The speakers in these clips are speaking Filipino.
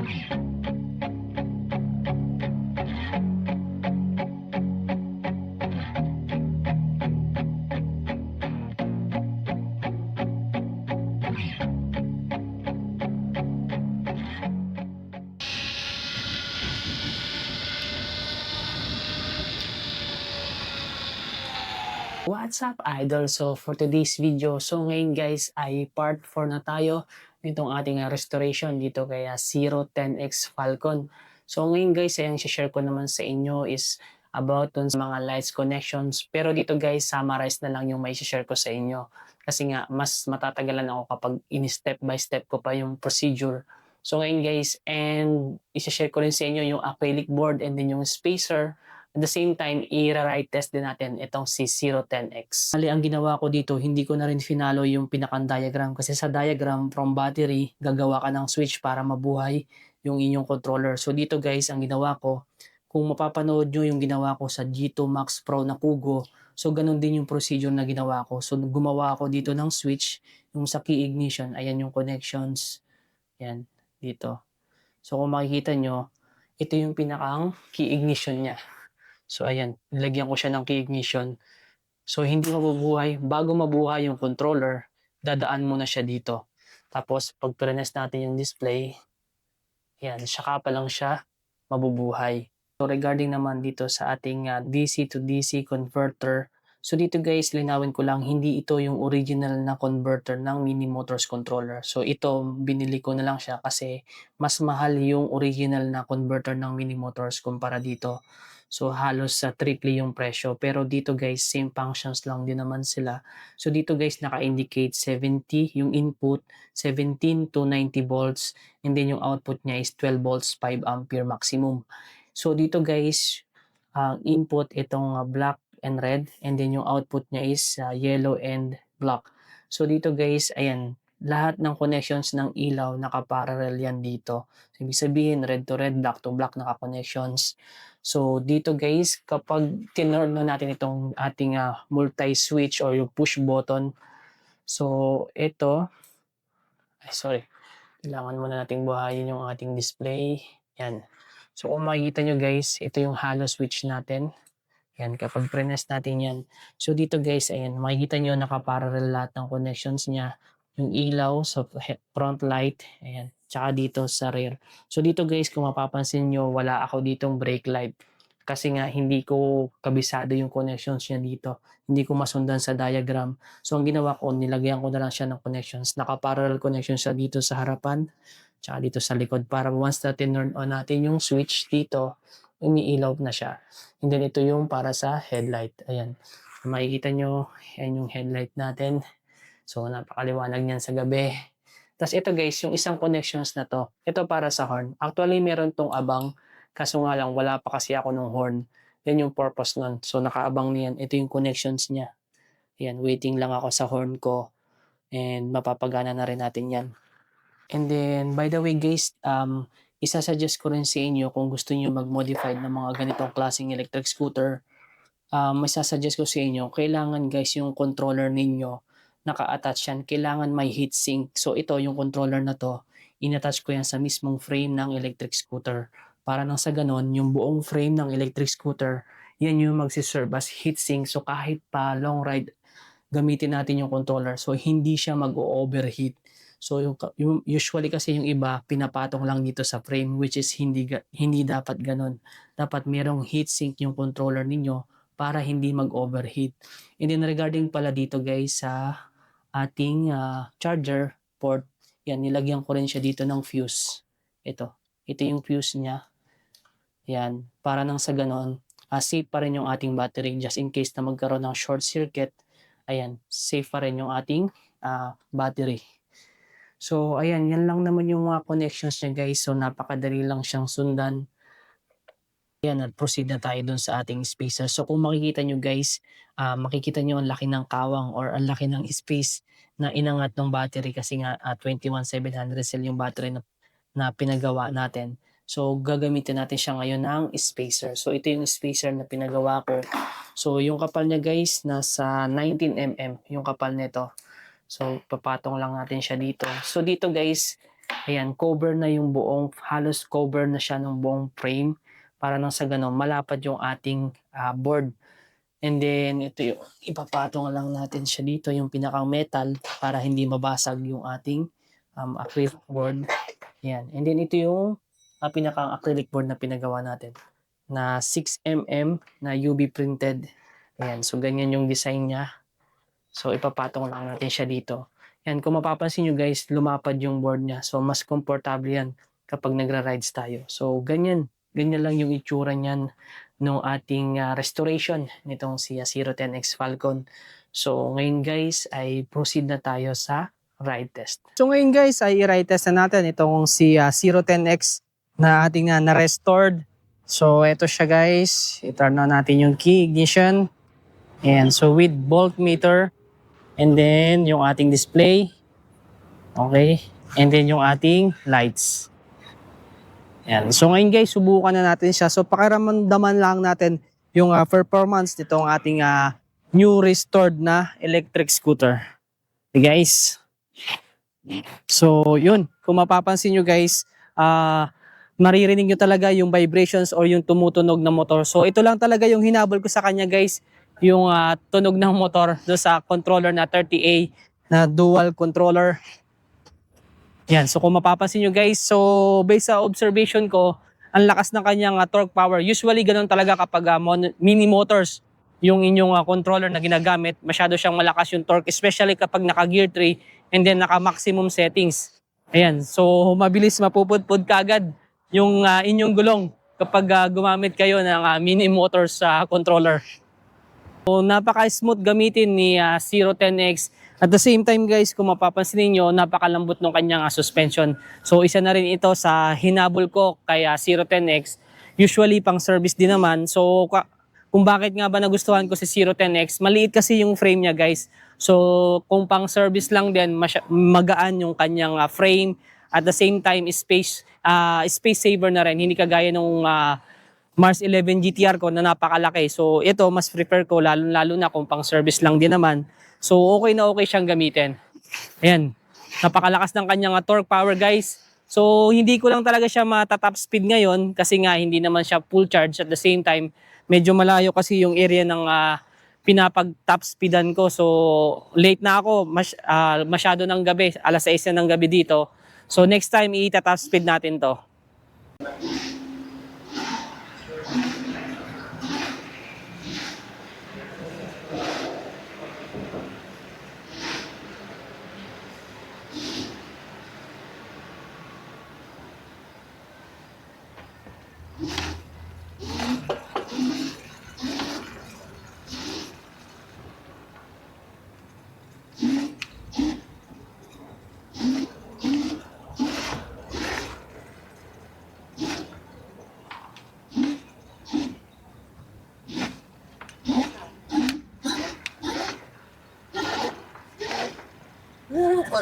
What's up, idol? So for today's video, so ngayon guys ay part 4 na tayo nitong ating restoration dito kay 010X Falcon. So ngayon guys, ay ang share ko naman sa inyo is about dun sa mga lights connections. Pero dito guys, summarize na lang yung may share ko sa inyo. Kasi nga, mas matatagalan ako kapag in-step by step ko pa yung procedure. So ngayon guys, and i-share ko rin sa inyo yung acrylic board and then yung spacer. At the same time, i-write test din natin itong si 010X. Bali, ang ginawa ko dito, hindi ko na rin finalo yung pinakang diagram kasi sa diagram from battery, gagawa ka ng switch para mabuhay yung inyong controller. So dito guys, ang ginawa ko, kung mapapanood nyo yung ginawa ko sa G2 Max Pro na Kugo, so ganun din yung procedure na ginawa ko. So gumawa ako dito ng switch, yung sa key ignition, ayan yung connections, yan, dito. So kung makikita nyo, ito yung pinakang key ignition niya. So ayan, nilagyan ko siya ng key ignition. So hindi mabubuhay. Bago mabuhay yung controller, dadaan muna siya dito. Tapos pag pre-nest natin yung display, yan, saka pa lang siya mabubuhay. So regarding naman dito sa ating DC to DC converter, so dito guys, linawin ko lang, hindi ito yung original na converter ng Mini Motors controller. So ito, binili ko na lang siya kasi mas mahal yung original na converter ng Mini Motors kumpara dito. So halos sa triple yung presyo. Pero dito guys, same functions lang din naman sila. So dito guys, naka-indicate 70 yung input, 17 to 90 volts, and then yung output niya is 12 volts, 5 ampere maximum. So dito guys, ang input itong black and red, and then yung output niya is yellow and black. So dito guys, ayan, lahat ng connections ng ilaw nakaparallel yan dito. So, ibig sabihin, red to red, black to black naka-connections. So dito guys, kapag tinurn na natin itong ating multi-switch or yung push button, so ito, ay sorry, kailangan muna nating buhayin yung ating display. Yan. So kung makikita nyo guys, ito yung hollow switch natin. Yan, kapag pre-nest natin yan. So dito guys, ayan, makikita nyo nakaparallel lahat ng connections niya. Yung ilaw sa front light, ayan, tsaka dito sa rear. So dito guys, kung mapapansin nyo, wala ako ditong brake light. Kasi nga, hindi ko kabisado yung connections niya dito. Hindi ko masundan sa diagram. So ang ginawa ko, nilagyan ko na lang siya ng connections. Nakaparallel connections siya dito sa harapan, tsaka dito sa likod. Para once na tinurn on natin yung switch dito, umiilaw na siya. And then ito yung para sa headlight. Ayan. Makikita nyo, yan yung headlight natin. So napakaliwanag niyan sa gabi. Tapos ito guys, yung isang connections na to, ito para sa horn. Actually meron tong abang, kaso nga lang wala pa kasi ako ng horn. Yan yung purpose nun. So nakaabang niyan. Ito yung connections niya. Yan, waiting lang ako sa horn ko. And mapapagana na rin natin yan. And then, by the way guys, isasuggest ko rin sa inyo kung gusto niyo mag-modify ng mga ganitong klaseng electric scooter. May sasuggest ko sa inyo, kailangan guys yung controller ninyo, naka-attach yan, kailangan may heatsink. So ito, yung controller na to, in-attach ko yan sa mismong frame ng electric scooter. Para nang sa ganon, yung buong frame ng electric scooter, yan yung magsiserve as heatsink. So kahit pa long ride, gamitin natin yung controller. So hindi siya mag-overheat. So yung usually kasi yung iba pinapatong lang dito sa frame, which is hindi dapat ganun. Dapat merong heatsink yung controller ninyo para hindi mag-overheat. And then regarding pala dito guys sa ating charger port, yan, nilagyan ko rin siya dito ng fuse. Ito yung fuse niya. Yan, para nang sa ganon, safe pa rin yung ating battery just in case na magkaroon ng short circuit. Ayan, safe pa rin yung ating battery. So, ayan, yan lang naman yung mga connections niya guys. So, napakadali lang siyang sundan. Ayan, at proceed na tayo dun sa ating spacer. So, kung makikita nyo guys, makikita nyo ang laki ng kawang or ang laki ng space na inangat ng battery kasi nga 21700 cell yung battery na pinagawa natin. So, gagamitin natin siya ngayon ng spacer. So, ito yung spacer na pinagawa ko. So, yung kapal niya guys, nasa 19 mm yung kapal nito. So, papatong lang natin siya dito. So, dito guys, Ayan, cover na yung buong, halos cover na siya ng buong frame para nang sa gano'n malapad yung ating board. And then ito yung ipapatong lang natin siya dito, yung pinakang metal para hindi mabasag yung ating acrylic board. Ayan. And then ito yung pinakang acrylic board na pinagawa natin na 6mm na UV printed. Ayan. So ganyan yung design niya. So ipapatong lang natin siya dito. Yan, kung mapapansin nyo guys, lumapad yung board niya. So mas comfortable yan kapag nagra-rides tayo. So ganyan lang yung itsura niyan nung ating restoration nitong si 010X Falcon. So ngayon guys ay proceed na tayo sa ride test. So ngayon guys ay i-ride test na natin itong si 010X na ating na-restored. So ito siya guys, i-turn na natin yung key ignition. And so with voltmeter, and then yung ating display. Okay. And then yung ating lights. Yan. So ngayon guys, subukan na natin siya. So pakiramdaman lang natin yung performance nitong ating new restored na electric scooter. Okay guys. So yun, kung mapapansin nyo guys, maririnig nyo talaga yung vibrations or yung tumutunog na motor. So ito lang talaga yung hinabol ko sa kanya guys, yung tunog ng motor do sa controller na 30A na dual controller. Yan, so kung mapapansin nyo guys, so based sa observation ko, ang lakas ng kanyang torque power. Usually ganun talaga kapag mini motors yung inyong controller na ginagamit, masyado siyang malakas yung torque, especially kapag naka gear 3 and then naka maximum settings. Ayan, so mabilis mapupudpud kagad yung inyong gulong kapag gumamit kayo ng mini motors sa controller. So napaka-smooth gamitin ni 010X. At the same time guys, kung mapapansin niyo, napakalambot ng kanyang suspension. So isa na rin ito sa hinabol ko kay 010X. Usually pang service din naman. So kung bakit nga ba nagustuhan ko si 010X, maliit kasi yung frame niya guys. So kung pang service lang din, magaan yung kanyang frame. At the same time, space saver na rin. Hindi kagaya nung Mars 11 GTR ko na napakalaki. So ito, mas prefer ko lalo na kung pang service lang din naman. So okay na okay siyang gamitin. Ayan, napakalakas ng kanyang torque power guys. So hindi ko lang talaga siya mata-top speed ngayon kasi nga hindi naman siya full charge. At the same time, medyo malayo kasi yung area ng pinapag-top speedan ko. So late na ako, masyado ng gabi, alas 6 na ng gabi dito. So next time, i-top speed natin to. Woohoo!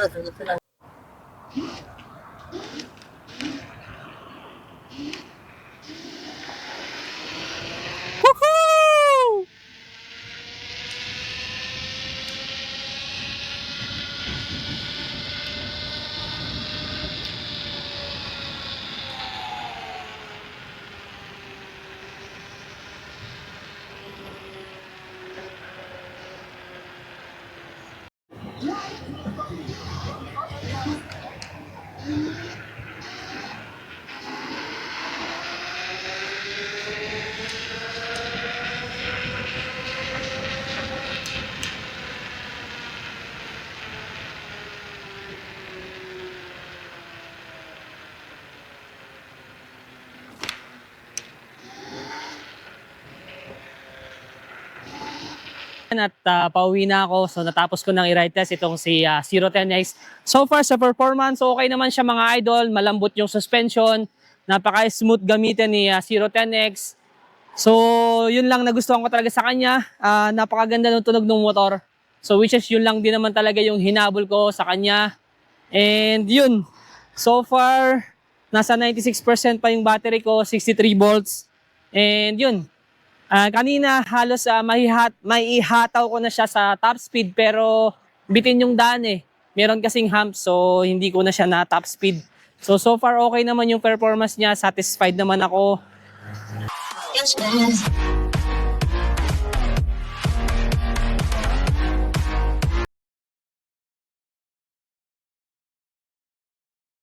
At pauwi na ako. So natapos ko ng i-ride test itong si 010X. So far sa performance, okay naman siya mga idol. Malambot yung suspension. Napaka-smooth gamitin ni 010X. So yun lang nagustuhan ko talaga sa kanya. Napakaganda ng tunog ng motor. So which is yun lang din naman talaga yung hinabol ko sa kanya. And yun. So far, nasa 96% pa yung battery ko. 63 volts. And yun. Kanina halos maihataw ko na siya sa top speed pero bitin yung daan eh. Meron kasing hump so hindi ko na siya na top speed. So far okay naman yung performance niya, satisfied naman ako. Yes, man.